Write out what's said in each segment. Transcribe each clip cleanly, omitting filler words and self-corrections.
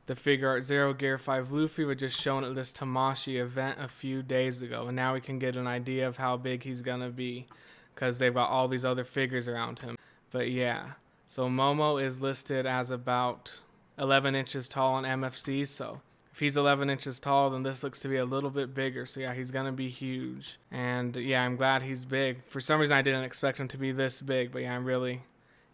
The Figuarts Zero Gear 5 Luffy was just shown at this Tamashii event a few days ago, and now we can get an idea of how big he's gonna be because they've got all these other figures around him. But yeah, so Momo is listed as about 11 inches tall on MFC, so if he's 11 inches tall, then this looks to be a little bit bigger. So yeah, he's gonna be huge. And yeah, I'm glad he's big. For some reason I didn't expect him to be this big, but yeah, I'm really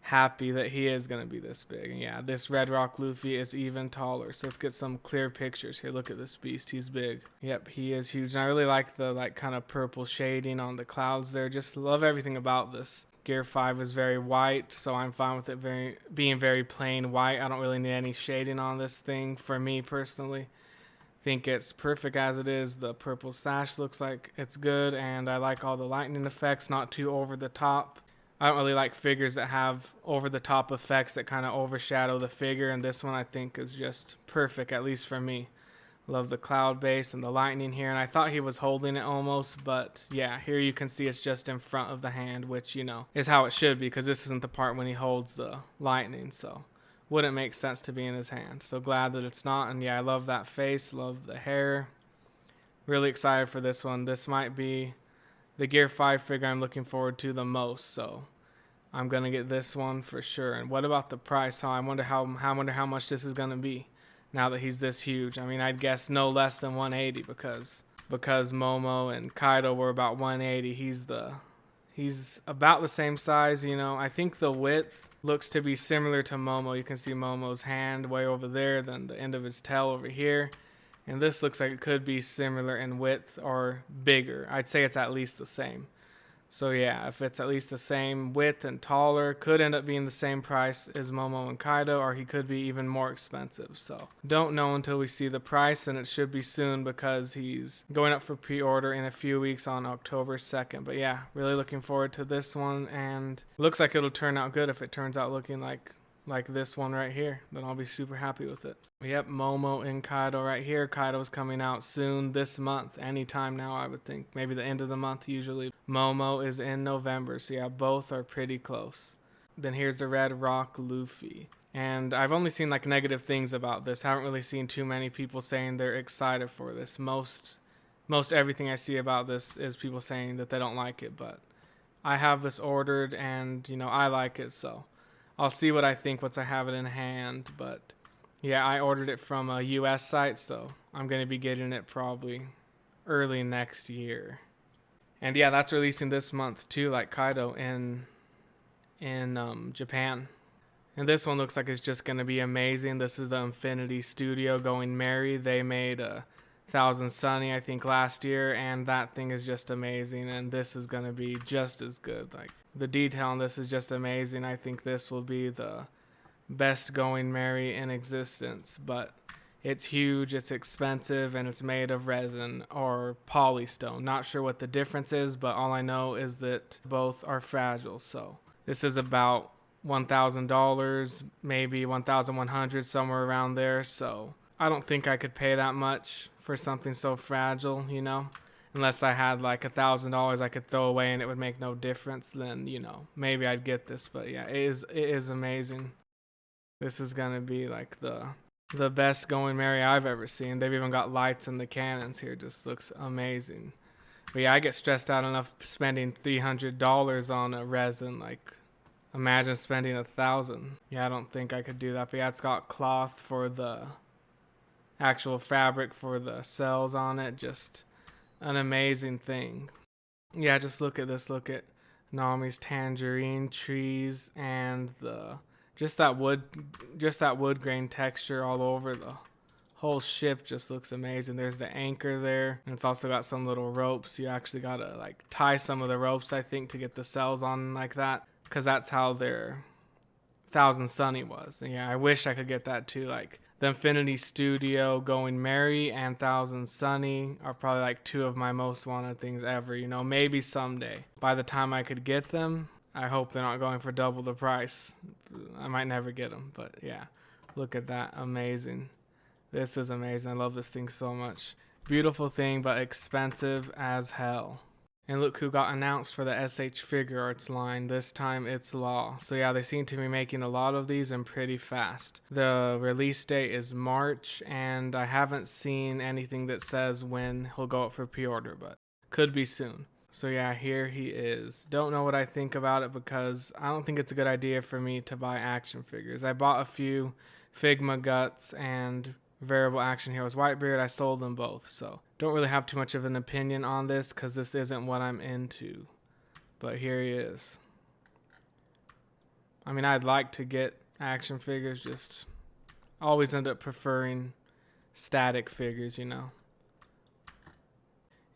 happy that he is gonna be this big. And yeah, this Red Rock Luffy is even taller. So let's get some clear pictures here. Look at this beast, he's big. Yep, he is huge. And I really like the kind of purple shading on the clouds there. Just love everything about this. Gear 5 is very white, so I'm fine with it being very plain white. I don't really need any shading on this thing for me personally. Think it's perfect as it is. The purple sash looks like it's good, and I like all the lightning effects, not too over the top. I don't really like figures that have over the top effects that kind of overshadow the figure, and this one I think is just perfect, at least for me. Love the cloud base and the lightning here, and I thought he was holding it almost, but yeah, here you can see it's just in front of the hand, which, you know, is how it should be, because this isn't the part when he holds the lightning, so wouldn't make sense to be in his hand. So glad that it's not, and yeah, I love that face, love the hair. Really excited for this one. This might be the Gear 5 figure I'm looking forward to the most, so I'm gonna get this one for sure. And what about the price? I wonder how much this is gonna be now that he's this huge. I mean, I'd guess no less than 180 because Momo and Kaido were about 180. He's about the same size, you know. I think the width looks to be similar to Momo. You can see Momo's hand way over there, then the end of his tail over here. And this looks like it could be similar in width or bigger. I'd say it's at least the same. So yeah, if it's at least the same width and taller, could end up being the same price as Momo and Kaido, or he could be even more expensive. So don't know until we see the price, and it should be soon because he's going up for pre-order in a few weeks on October 2nd. But yeah, really looking forward to this one, and looks like it'll turn out good. If it turns out looking like this one right here, then I'll be super happy with it. Yep, Momo and Kaido right here. Kaido's coming out soon this month, anytime now I would think. Maybe the end of the month usually. Momo is in November, so yeah, both are pretty close. Then here's the Red Rock Luffy. And I've only seen like negative things about this. Haven't really seen too many people saying they're excited for this. Most everything I see about this is people saying that they don't like it, but I have this ordered and, you know, I like it, so I'll see what I think once I have it in hand. But yeah, I ordered it from a US site, so I'm going to be getting it probably early next year. And yeah, that's releasing this month too, like Kaido in Japan. And this one looks like it's just going to be amazing. This is the Infinity Studio Going Merry. They made a 1000 Sunny, I think, last year, and that thing is just amazing. And this is going to be just as good. Like, the detail on this is just amazing. I think this will be the best Going Merry in existence, but it's huge, it's expensive, and it's made of resin or polystone. Not sure what the difference is, but all I know is that both are fragile. So this is about $1,000, maybe $1,100, somewhere around there. So I don't think I could pay that much for something so fragile, you know. Unless I had like $1,000 I could throw away and it would make no difference, then, you know, maybe I'd get this. But yeah, it is amazing. This is gonna be like the best Going Merry I've ever seen. They've even got lights in the cannons here. Just looks amazing. But yeah, I get stressed out enough spending $300 on a resin. Like, imagine spending $1,000. Yeah, I don't think I could do that. But yeah, it's got cloth for the actual fabric for the cells on it. Just an amazing thing. Yeah, just look at this. Look at Nami's tangerine trees and just that wood grain texture all over the whole ship. Just looks amazing. There's the anchor there, and it's also got some little ropes. You actually gotta like tie some of the ropes, I think, to get the cells on like that, because that's how their 1000 Sunny was. And yeah, I wish I could get that too. Like, the Infinity Studio Going Merry and 1000 Sunny are probably like two of my most wanted things ever. You know, maybe someday. By the time I could get them, I hope they're not going for double the price. I might never get them, but yeah. Look at that. Amazing. This is amazing. I love this thing so much. Beautiful thing, but expensive as hell. And look who got announced for the SH Figuarts line. This time it's Law. So yeah, they seem to be making a lot of these and pretty fast. The release date is March, and I haven't seen anything that says when he'll go up for pre-order, but could be soon. So yeah, here he is. Don't know what I think about it because I don't think it's a good idea for me to buy action figures. I bought a few Figma Guts and Variable Action Heroes Whitebeard. I sold them both, so don't really have too much of an opinion on this because this isn't what I'm into. But here he is. I mean, I'd like to get action figures, just always end up preferring static figures, you know.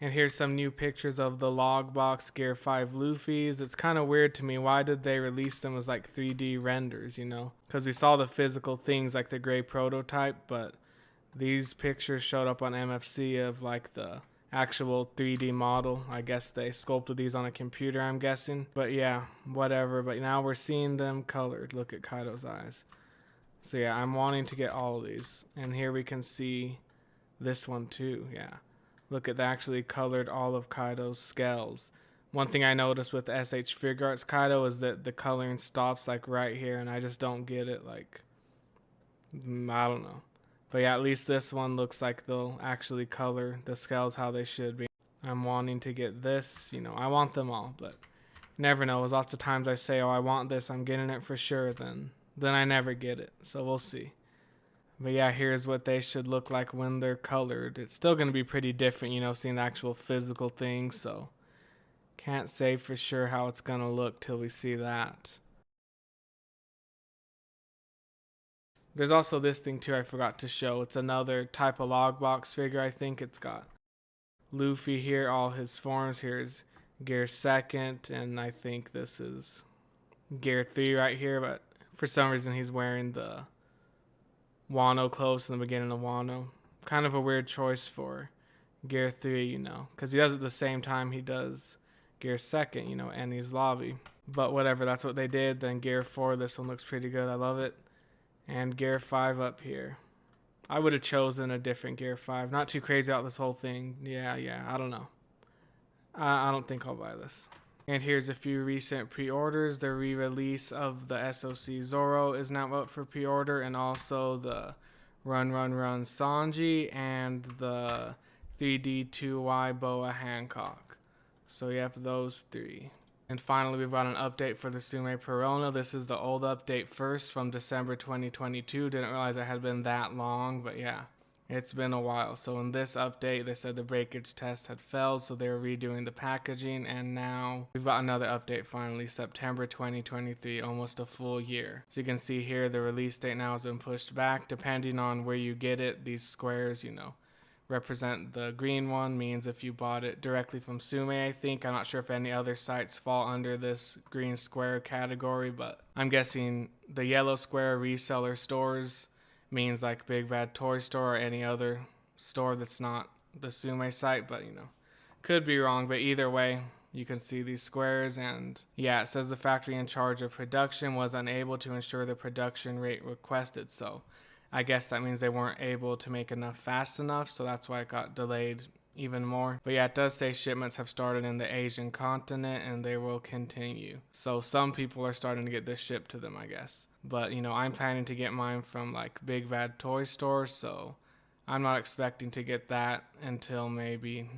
And here's some new pictures of the Logbox Gear 5 Luffys. It's kind of weird to me. Why did they release them as like 3D renders, you know? Because we saw the physical things like the gray prototype, but these pictures showed up on MFC of like the actual 3D model. I guess they sculpted these on a computer, I'm guessing. But yeah, whatever. But now we're seeing them colored. Look at Kaido's eyes. So yeah, I'm wanting to get all of these. And here we can see this one too, yeah. Look at, they actually colored all of Kaido's scales. One thing I noticed with the SH Figuarts Kaido is that the coloring stops like right here, and I just don't get it. Like, I don't know. But yeah, at least this one looks like they'll actually color the scales how they should be. I'm wanting to get this, you know, I want them all, but you never know. There's lots of times I say, oh, I want this, I'm getting it for sure, then I never get it. So we'll see. But yeah, here's what they should look like when they're colored. It's still going to be pretty different, you know, seeing the actual physical thing, so can't say for sure how it's going to look till we see that. There's also this thing too I forgot to show. It's another type of Logbox figure, I think. It's got Luffy here, all his forms. Here's Gear 2nd, and I think this is Gear 3 right here, but for some reason he's wearing the Wano clothes in the beginning of Wano. Kind of a weird choice for Gear 3, you know, because he does it at the same time he does Gear 2nd, you know, and he's Lobby. But whatever, that's what they did. Then Gear 4, this one looks pretty good. I love it. And Gear 5 up here. I would have chosen a different Gear 5. Not too crazy about this whole thing. Yeah, I don't know. I don't think I'll buy this. And here's a few recent pre-orders. The re-release of the SOC Zoro is now out for pre-order, and also the Run Sanji and the 3D2Y Boa Hancock. So yep, those three. And finally, we've got an update for the Sume Perona. This is the old update first from December 2022. Didn't realize it had been that long, but yeah. It's been a while. So in this update, they said the breakage test had failed, so they were redoing the packaging, and now we've got another update finally, September 2023, almost a full year. So you can see here the release date now has been pushed back. Depending on where you get it, these squares, you know, represent. The green one means if you bought it directly from Sume, I think. I'm not sure if any other sites fall under this green square category, but I'm guessing the yellow square reseller stores means like Big Bad Toy Store or any other store that's not the Sume site, but you know, could be wrong. But either way, you can see these squares, and yeah, it says the factory in charge of production was unable to ensure the production rate requested. So I guess that means they weren't able to make enough fast enough, so that's why it got delayed even more. But yeah, it does say shipments have started in the Asian continent and they will continue. So some people are starting to get this shipped to them, I guess. But you know, I'm planning to get mine from like Big Bad Toy Store, so I'm not expecting to get that until maybe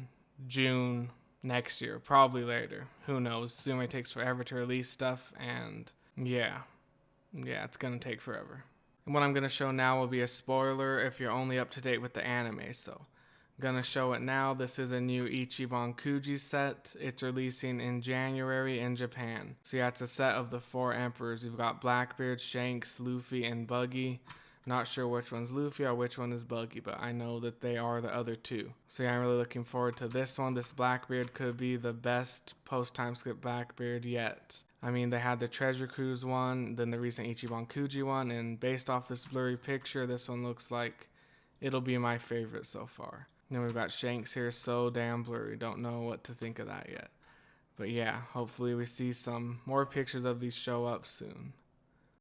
June next year, probably later. Who knows? Sume takes forever to release stuff, and yeah, it's gonna take forever. And what I'm gonna show now will be a spoiler if you're only up to date with the anime, so gonna show it now. This is a new Ichiban Kuji set. It's releasing in January in Japan. So yeah, it's a set of the 4 emperors. You've got Blackbeard, Shanks, Luffy, and Buggy. Not sure which one's Luffy or which one is Buggy, but I know that they are the other 2. So yeah, I'm really looking forward to this one. This Blackbeard could be the best post-time skip Blackbeard yet. I mean, they had the Treasure Cruise one, then the recent Ichiban Kuji one, and based off this blurry picture, this one looks like it'll be my favorite so far. Then we've got Shanks here, so damn blurry. Don't know what to think of that yet. But yeah, hopefully we see some more pictures of these show up soon.